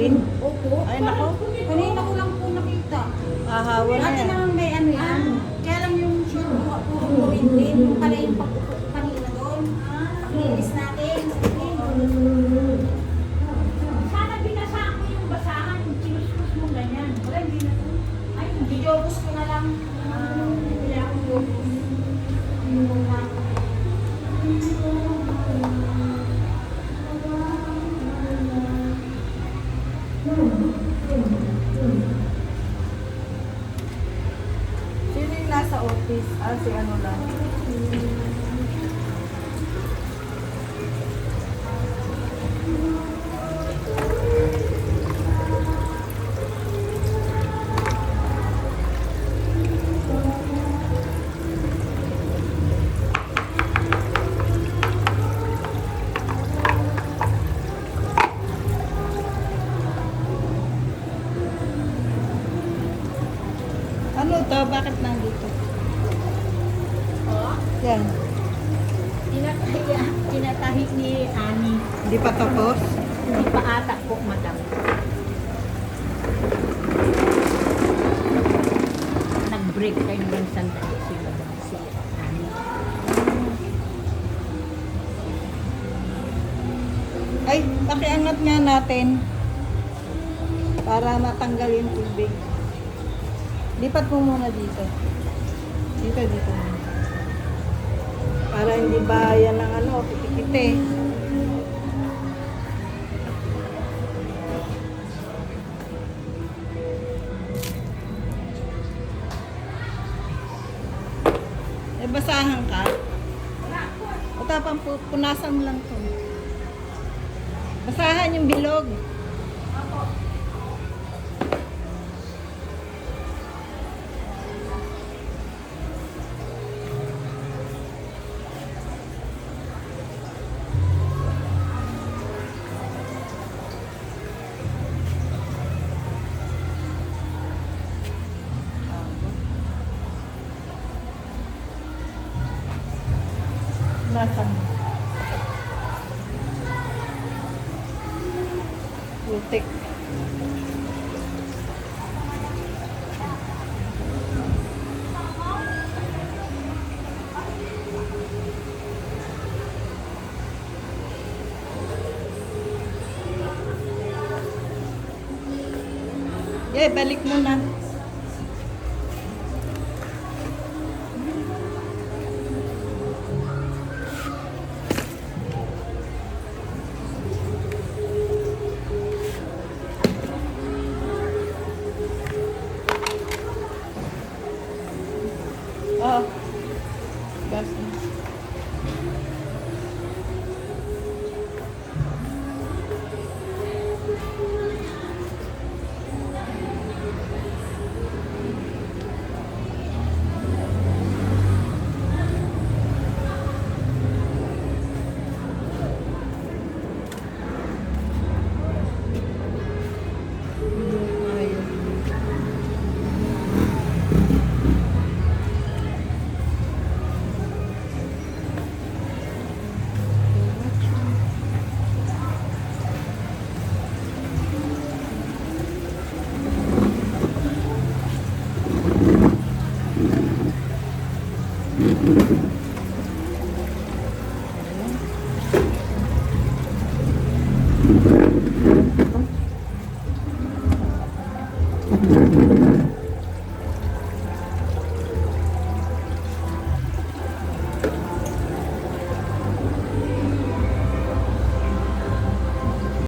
rin? Opo. Ay, nako. Kanina ko lang po nakita. Ahawa na Dati yan. naman may ano yan. Kaya lang yung shirt mo, puro kurin din. Yung pala yung pag-upo ko kanina doon. Paglinis natin. Sana binasaan mo yung basahan, yung sinuskus mo ganyan. Wala, hindi na to. Ay, videobus ko na lang. Hindi ako videobus. Yung mga Sino yung nasa office? Ah, si ano lang. Ano to? Bakit nandito? Oh, Yan. tinatahi ni Ani. Hindi pa tapos? Hindi pa ata po, madam. Nag-break kayo ng sandali si madam, si Ani. Ay, pakiangat nga natin. Para matanggal yung tubig. Lipat mo muna dito. Dito muna. Para hindi ba yan ng ano, kitikite. Eh, basahan ka? O tapang punasan mo lang to. Basahan yung bilog. Nasaan? Putik. Balik mo na. Oh.